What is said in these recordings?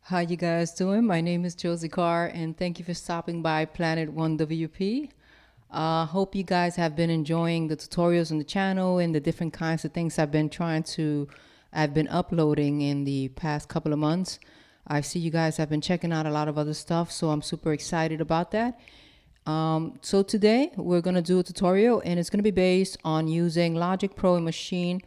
How you guys doing? My name is Josie Carr, and thank you for stopping by Planet1wp. Hope you guys have been enjoying the tutorials on the channel and the different kinds of things I've been uploading in the past couple of months. I see you guys have been checking out a lot of other stuff, so I'm super excited about that. So today we're going to do a tutorial, and it's going to be based on using Logic Pro and Maschine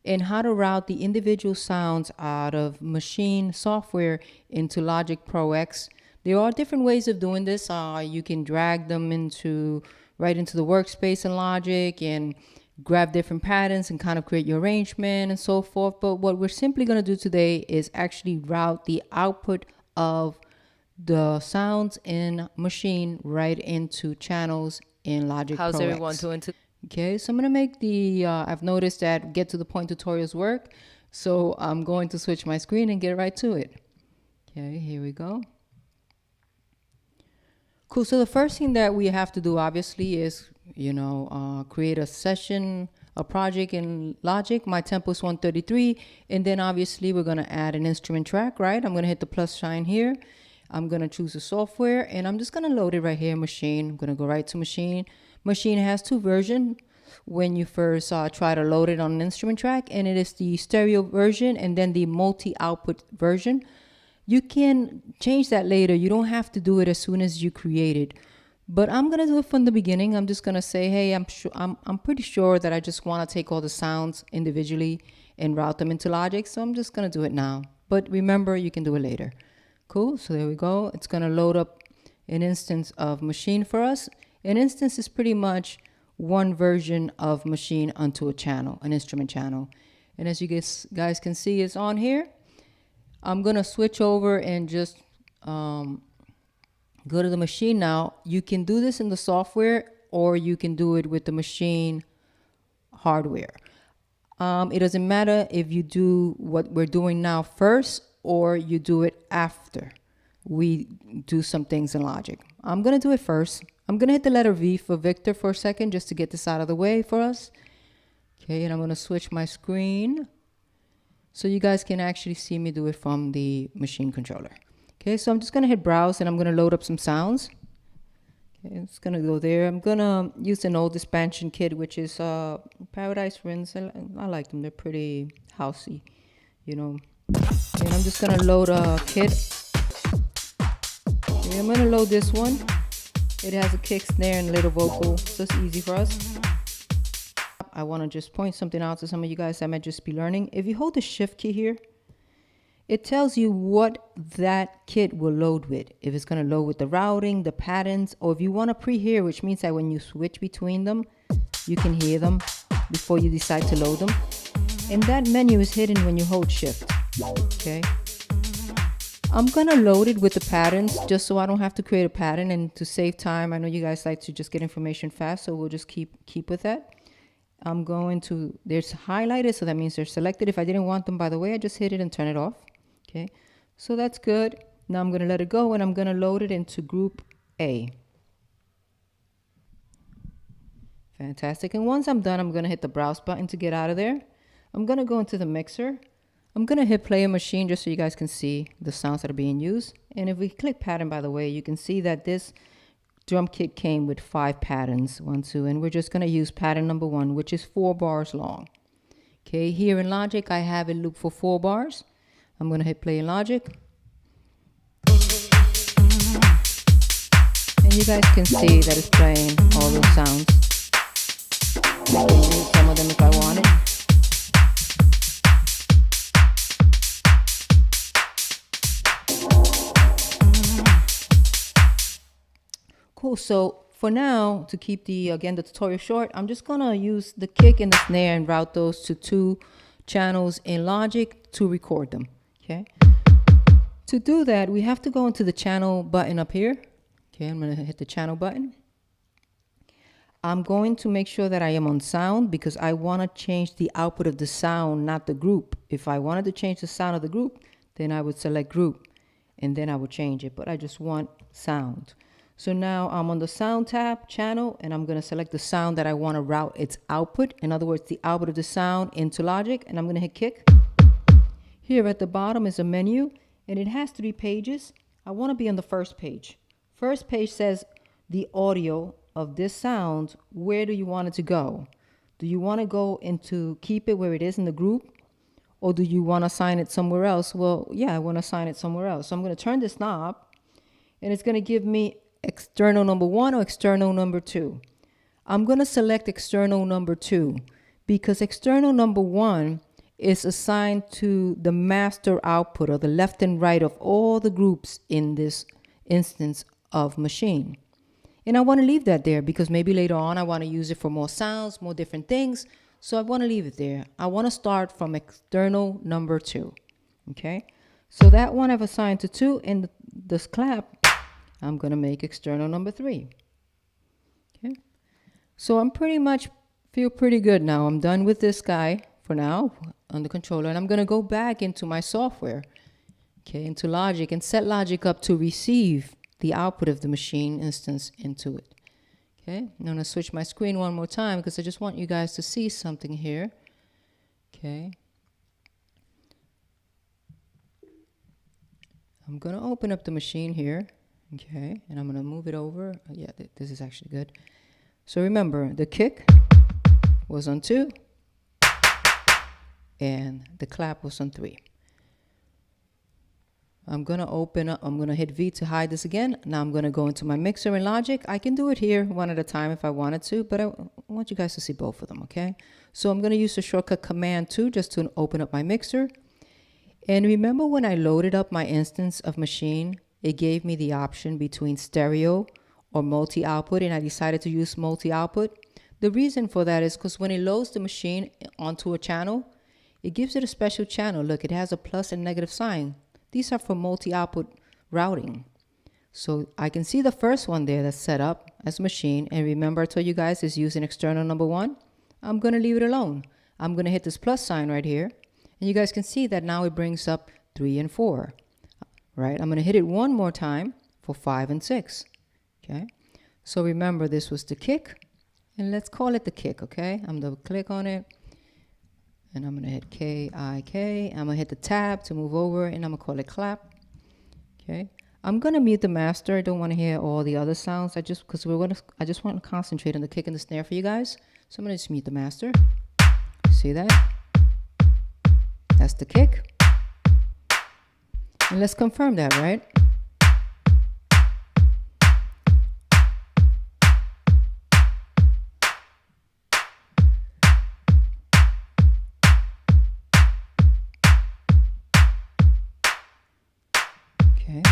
and how to route the individual sounds out of Maschine software into Logic Pro X. There are different ways of doing this. You can drag them right into the workspace in Logic and grab different patterns and kind of create your arrangement and so forth. But what we're simply going to do today is actually route the output of the sounds in Maschine right into channels in Logic Pro X. How's everyone doing? Okay, so I'm going to make I've noticed that get to the point tutorials work. So I'm going to switch my screen and get right to it. Okay, here we go. Cool, so the first thing that we have to do obviously is, create a project in Logic. My tempo is 133. And then obviously we're going to add an instrument track, right? I'm going to hit the plus sign here. I'm going to choose the software and I'm just going to load it right here in Maschine. I'm going to go right to Maschine. Maschine has two versions when you first try to load it on an instrument track, and it is the stereo version and then the multi-output version. You can change that later. You don't have to do it as soon as you create it. But I'm going to do it from the beginning. I'm just going to say, hey, I'm pretty sure that I just want to take all the sounds individually and route them into Logic. So I'm just going to do it now. But remember, you can do it later. Cool. So there we go. It's going to load up an instance of Maschine for us. An instance is pretty much one version of Maschine onto a channel, an instrument channel. And as you guys can see, it's on here. I'm going to switch over and just go to the Maschine now. You can do this in the software or you can do it with the Maschine hardware. It doesn't matter if you do what we're doing now first or you do it after we do some things in Logic. I'm going to do it first. I'm going to hit the letter V for Victor for a second just to get this out of the way for us. Okay, and I'm going to switch my screen so you guys can actually see me do it from the Maschine controller. Okay, so I'm just going to hit browse and I'm going to load up some sounds. Okay, it's going to go there. I'm going to use an old expansion kit, which is Paradise Rinse. I like them. They're pretty housey, And I'm just going to load a kit. Okay, I'm going to load this one. It has a kick, snare, and little vocal, so it's easy for us. I want to just point something out to some of you guys that might just be learning. If you hold the shift key here, it tells you what that kit will load with. If it's going to load with the routing, the patterns, or if you want to pre-hear, which means that when you switch between them, you can hear them before you decide to load them. And that menu is hidden when you hold shift. Okay. I'm going to load it with the patterns just so I don't have to create a pattern and to save time. I know you guys like to just get information fast, so we'll just keep with that. I'm going to, there's highlighted, so that means they're selected. If I didn't want them, by the way, I just hit it and turn it off. Okay, so that's good. Now I'm going to let it go and I'm going to load it into group A. Fantastic. And once I'm done, I'm going to hit the browse button to get out of there. I'm going to go into the mixer. I'm going to hit play a Maschine just so you guys can see the sounds that are being used. And if we click pattern, by the way, you can see that this drum kit came with 5 patterns, 1, 2, and we're just going to use pattern number 1, which is 4 bars long. Okay, here in Logic, I have it loop for 4 bars. I'm going to hit play in Logic. And you guys can see that it's playing all those sounds. I can use some of them if I want it. Cool, so for now, to keep the tutorial short, I'm just gonna use the kick and the snare and route those to 2 channels in Logic to record them, okay? To do that, we have to go into the channel button up here. Okay, I'm gonna hit the channel button. I'm going to make sure that I am on sound because I wanna change the output of the sound, not the group. If I wanted to change the sound of the group, then I would select group and then I would change it, but I just want sound. So now I'm on the sound tab, channel, and I'm going to select the sound that I want to route its output. In other words, the output of the sound into Logic, and I'm going to hit kick. Here at the bottom is a menu, and it has 3 pages. I want to be on the first page. First page says the audio of this sound. Where do you want it to go? Do you want to go into keep it where it is in the group? Or do you want to assign it somewhere else? Well, yeah, I want to assign it somewhere else. So I'm going to turn this knob, and it's going to give me external number 1 or external number 2. I'm going to select external number 2 because external number 1 is assigned to the master output, or the left and right of all the groups in this instance of Maschine. And I want to leave that there because maybe later on I want to use it for more sounds, more different things. So I want to leave it there. I want to start from external number 2. Okay. So that one I've assigned to 2, and this clap, I'm going to make external number 3. Okay. So I'm pretty much feel pretty good now. I'm done with this guy for now on the controller, and I'm going to go back into my software, okay, into Logic, and set Logic up to receive the output of the Maschine instance into it. Okay, I'm going to switch my screen one more time because I just want you guys to see something here. Okay. I'm going to open up the Maschine here. Okay, and I'm going to move it over. Yeah, this is actually good. So remember, the kick was on 2, and the clap was on 3. I'm going to open up, I'm going to hit V to hide this again. Now I'm going to go into my mixer in Logic. I can do it here one at a time if I wanted to, but I want you guys to see both of them, okay? So I'm going to use the shortcut Command 2 just to open up my mixer. And remember when I loaded up my instance of Maschine, it gave me the option between stereo or multi-output, and I decided to use multi-output. The reason for that is because when it loads the Maschine onto a channel, it gives it a special channel. Look, it has a plus and negative sign. These are for multi-output routing. So I can see the first one there that's set up as Maschine. And remember I told you guys it's using external number 1. I'm going to leave it alone. I'm going to hit this plus sign right here. And you guys can see that now it brings up 3 and 4. Right? I'm going to hit it one more time for 5 and 6. Okay? So remember this was the kick. And let's call it the kick, okay? I'm going to click on it. And I'm going to hit K-I-K. I'm going to hit the tab to move over, and I'm going to call it clap. Okay. I'm going to mute the master. I don't want to hear all the other sounds. I just want to concentrate on the kick and the snare for you guys. So I'm going to just mute the master. See that? That's the kick. And let's confirm that, right?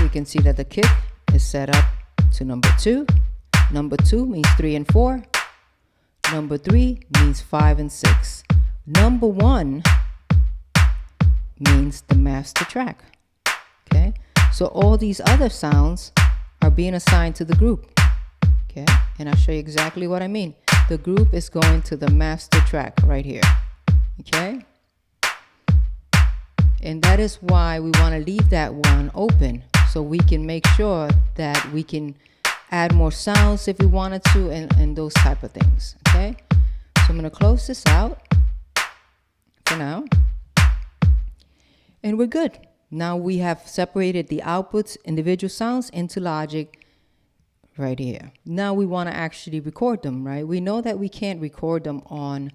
We can see that the kick is set up to number 2. Number 2 means 3 and 4. Number 3 means 5 and 6. Number 1 means the master track. Okay, so all these other sounds are being assigned to the group. Okay, and I'll show you exactly what I mean. The group is going to the master track right here. Okay, and that is why we want to leave that one open, so we can make sure that we can add more sounds if we wanted to, and those type of things. Okay, so I'm going to close this out for now, and we're good. Now we have separated the outputs, individual sounds, into Logic right here. Now we want to actually record them, right? We know that we can't record them on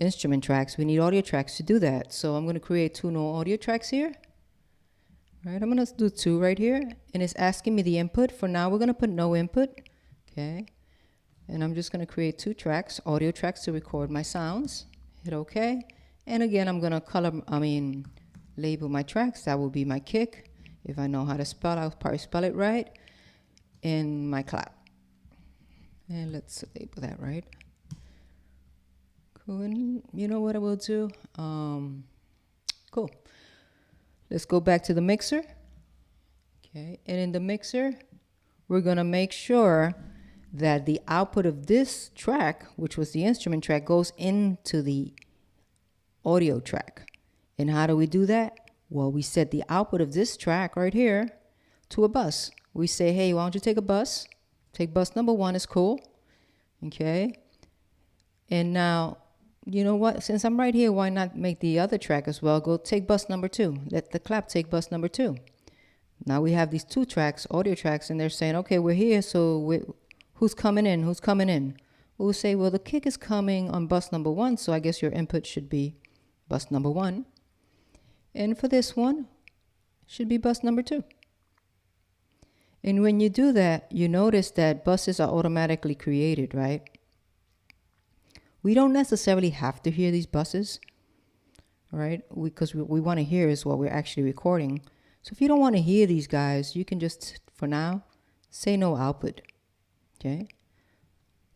instrument tracks. We need audio tracks to do that. So I'm going to create 2 no audio tracks here. Right, I'm going to do 2 right here, and it's asking me the input. For now, we're going to put no input. Okay, and I'm just going to create 2 tracks, audio tracks, to record my sounds. Hit OK, and again, I'm going to label my tracks. That will be my kick. If I know how to spell, I'll probably spell it right. And my clap. And let's label that right. Cool. And you know what I will do? Cool. Let's go back to the mixer. Okay, and in the mixer, we're going to make sure that the output of this track, which was the instrument track, goes into the audio track. And how do we do that? Well, we set the output of this track right here to a bus. We say, hey, why don't you take a bus? Take bus number 1 is cool. Okay. And now, you know what? Since I'm right here, why not make the other track as well? Go take bus number 2. Let the clap take bus number 2. Now we have these 2 tracks, audio tracks, and they're saying, okay, we're here, so who's coming in? Who's coming in? We'll say, well, the kick is coming on bus number 1, so I guess your input should be bus number 1. And for this one, should be bus number 2. And when you do that, you notice that buses are automatically created, right? We don't necessarily have to hear these buses, right? Because we want to hear is what we're actually recording. So if you don't want to hear these guys, you can just, for now, say no output, okay?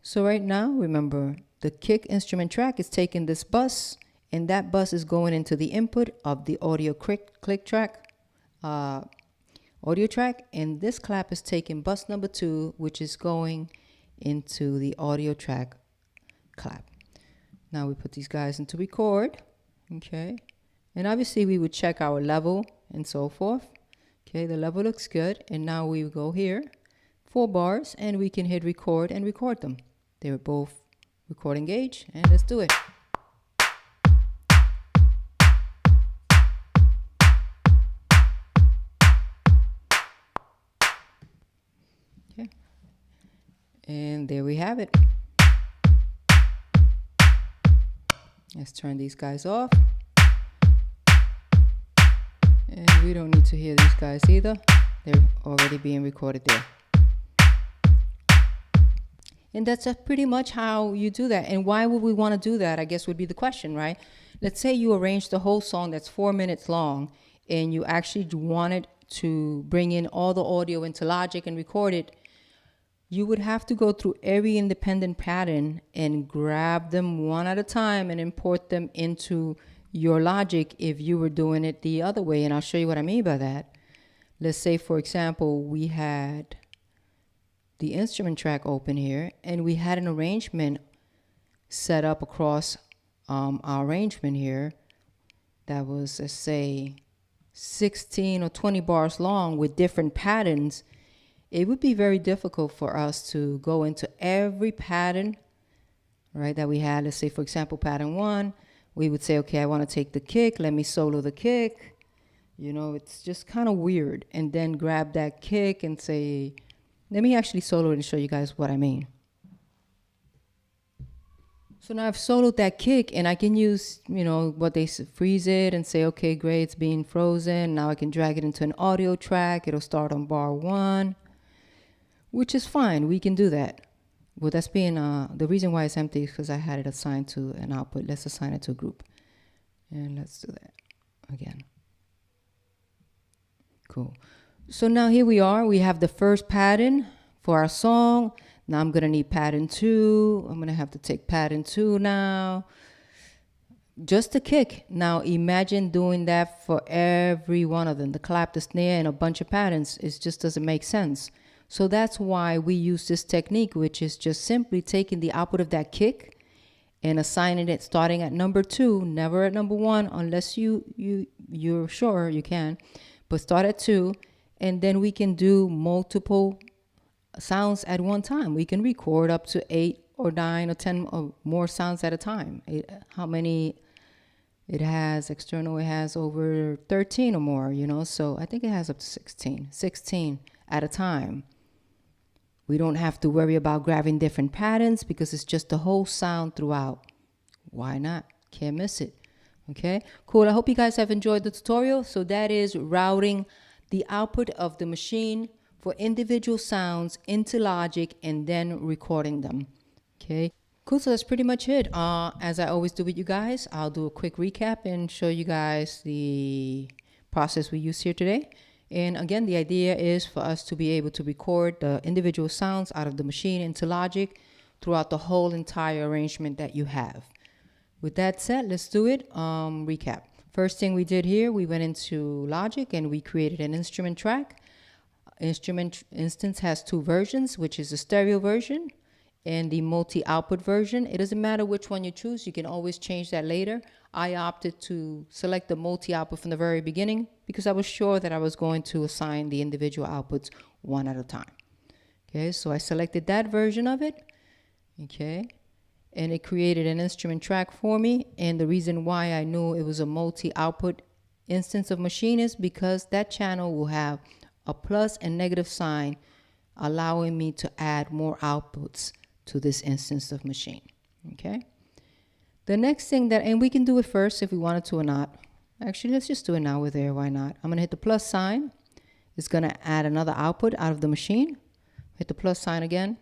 So right now, remember, the kick instrument track is taking this bus, and that bus is going into the input of the audio click track, audio track, and this clap is taking bus number 2, which is going into the audio track clap. Now we put these guys into record, okay? And obviously we would check our level and so forth. Okay, the level looks good. And now we go here, 4 bars, and we can hit record and record them. They're both recording gauge, and let's do it. Okay. And there we have it. Let's turn these guys off. And we don't need to hear these guys either. They're already being recorded there. And that's pretty much how you do that. And why would we want to do that, I guess would be the question, right? Let's say you arrange the whole song that's 4 minutes long, and you actually wanted to bring in all the audio into Logic and record it. You would have to go through every independent pattern and grab them one at a time and import them into your Logic if you were doing it the other way. And I'll show you what I mean by that. Let's say, for example, we had the instrument track open here, and we had an arrangement set up across our arrangement here that was, let's say, 16 or 20 bars long with different patterns. It would be very difficult for us to go into every pattern, right, that we had. Let's say, for example, pattern 1, we would say, okay, I want to take the kick, let me solo the kick. You know, it's just kind of weird. And then grab that kick and say, let me actually solo it and show you guys what I mean. So now I've soloed that kick, and I can use, you know, what they freeze it and say, okay, great, it's being frozen. Now I can drag it into an audio track. It'll start on bar 1, which is fine. We can do that. Well, that's being, the reason why it's empty is because I had it assigned to an output. Let's assign it to a group. And let's do that again. Cool. So now here we are. We have the first pattern for our song. Now I'm going to need pattern 2. I'm going to have to take pattern 2 now. Just a kick. Now imagine doing that for every one of them. The clap, the snare, and a bunch of patterns. It just doesn't make sense. So that's why we use this technique, which is just simply taking the output of that kick and assigning it starting at number 2, never at number 1, unless you're sure you can. But start at 2, and then we can do multiple sounds at one time. We can record up to 8 or 9 or 10 or more sounds at a time. How many it has external? It has over 13 or more, you know. So I think it has up to 16 at a time. We don't have to worry about grabbing different patterns because it's just the whole sound throughout. Why not? Can't miss it. Okay, cool. I hope you guys have enjoyed the tutorial. So that is routing the output of the machine for individual sounds into Logic and then recording them. Okay, cool. So that's pretty much it. As I always do with you guys, I'll do a quick recap and show you guys the process we use here today. And again, the idea is for us to be able to record the individual sounds out of the machine into Logic throughout the whole entire arrangement that you have. With that said, let's do it. Recap. First thing we did here, we went into Logic and we created an instrument track. Instrument instance has 2 versions, which is the stereo version and the multi-output version. It doesn't matter which one you choose. You can always change that later. I opted to select the multi-output from the very beginning because I was sure that I was going to assign the individual outputs one at a time. Okay, so I selected that version of it. Okay, and it created an instrument track for me. And the reason why I knew it was a multi-output instance of Maschine is because that channel will have a plus and negative sign, allowing me to add more outputs to this instance of Maschine. Okay. The next thing that, and we can do it first if we wanted to or not. Actually, let's just do it now. We're there. Why not? I'm going to hit the plus sign. It's going to add another output out of the Maschine. Hit the plus sign again.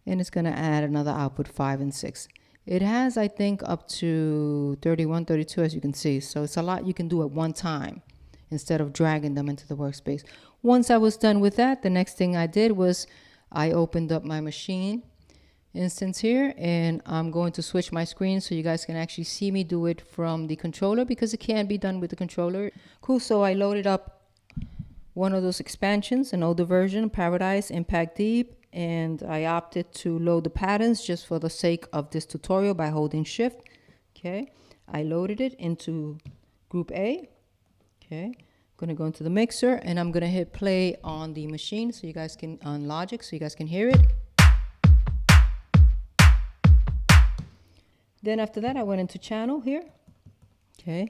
And it's going to add another output, 5 and 6. It has, I think, up to 31, 32, as you can see. So it's a lot you can do at one time instead of dragging them into the workspace. Once I was done with that, the next thing I did was I opened up my Maschine instance here, and I'm going to switch my screen so you guys can actually see me do it from the controller, because it can be done with the controller. Cool. So I loaded up one of those expansions, an older version, Paradise Impact Deep, and I opted to load the patterns just for the sake of this tutorial by holding Shift. Okay, I loaded it into Group A. Okay, I'm gonna go into the mixer, and I'm gonna hit play on the Maschine so you guys can, on Logic, so you guys can hear it. Then after that, I went into channel here. Okay,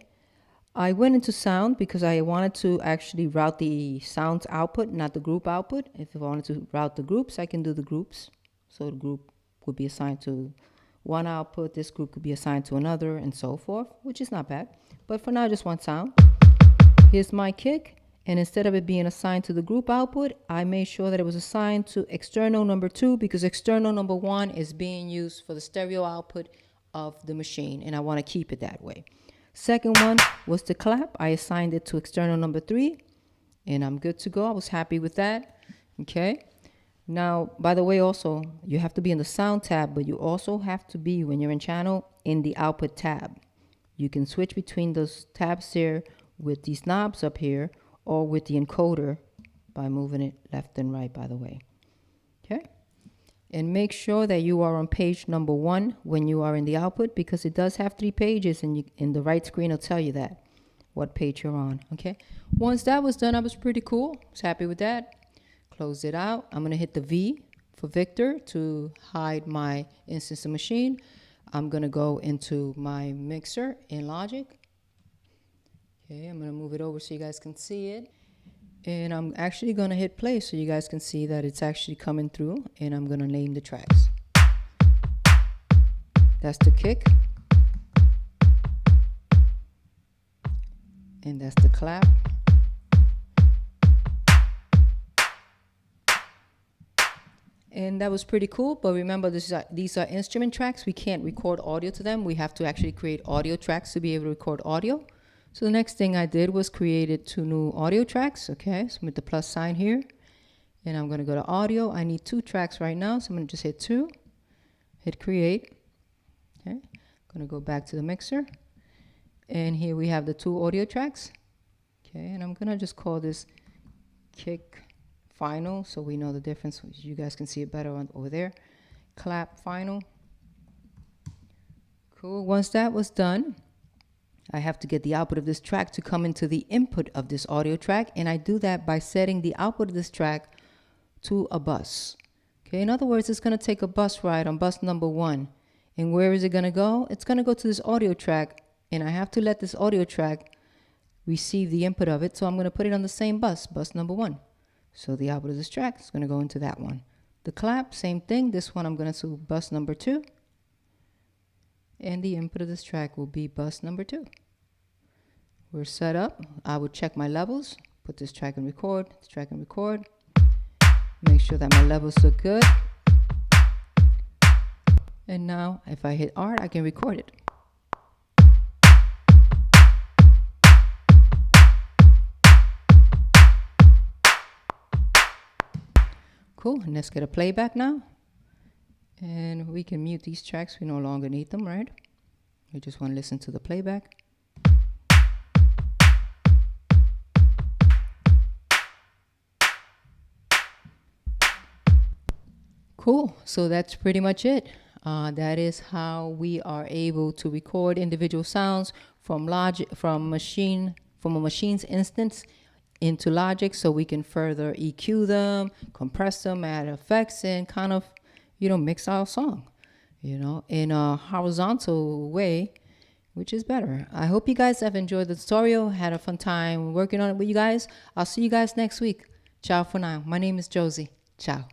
I went into sound because I wanted to actually route the sounds output, not the group output. If I wanted to route the groups, I can do the groups. So the group would be assigned to one output, this group could be assigned to another, and so forth, which is not bad. But for now, I just want sound. Here's my kick, and instead of it being assigned to the group output, I made sure that it was assigned to external number 2, because external number 1 is being used for the stereo output of the Maschine, and I want to keep it that way. Second one was the clap. I assigned it to external number 3, and I'm good to go. I was happy with that. Okay. Now, by the way, also, you have to be in the sound tab, but you also have to be, when you're in channel, in the output tab. You can switch between those tabs here with these knobs up here, or with the encoder by moving it left and right, by the way. Okay. And make sure that you are on page number 1 when you are in the output, because it does have 3 pages, and in the right screen will tell you that, what page you're on. Okay. Once that was done, I was pretty cool. I was happy with that. Close it out. I'm going to hit the V for Victor to hide my instance of Maschine. I'm going to go into my mixer in Logic. Okay. I'm going to move it over so you guys can see it. And I'm actually going to hit play so you guys can see that it's actually coming through. And I'm going to name the tracks. That's the kick. And that's the clap. And that was pretty cool. But remember, these are instrument tracks. We can't record audio to them. We have to actually create audio tracks to be able to record audio. So the next thing I did was created 2 new audio tracks. Okay, so with the plus sign here, and I'm going to go to audio. I need 2 tracks right now, so I'm going to just hit 2, hit create. Okay, I'm going to go back to the mixer, and here we have the 2 audio tracks. Okay, and I'm going to just call this kick final, so we know the difference. You guys can see it better over there. Clap final. Cool. Once that was done, I have to get the output of this track to come into the input of this audio track, and I do that by setting the output of this track to a bus. Okay, in other words, it's going to take a bus ride on bus number 1. And where is it going to go? It's going to go to this audio track, and I have to let this audio track receive the input of it, so I'm going to put it on the same bus, bus number 1. So the output of this track is going to go into that one. The clap, same thing. This one I'm going to bus number 2. And the input of this track will be bus number 2. We're set up. I would check my levels, put this track and record, this track and record. Make sure that my levels look good. And now if I hit R, I can record it. Cool, and let's get a playback now. And we can mute these tracks. We no longer need them, right? We just want to listen to the playback. Cool, so that's pretty much it. That is how we are able to record individual sounds from a Machine's instance into Logic, so we can further EQ them, compress them, add effects, and kind of, mix our song, in a horizontal way, which is better. I hope you guys have enjoyed the tutorial, had a fun time working on it with you guys. I'll see you guys next week. Ciao for now. My name is Josie. Ciao.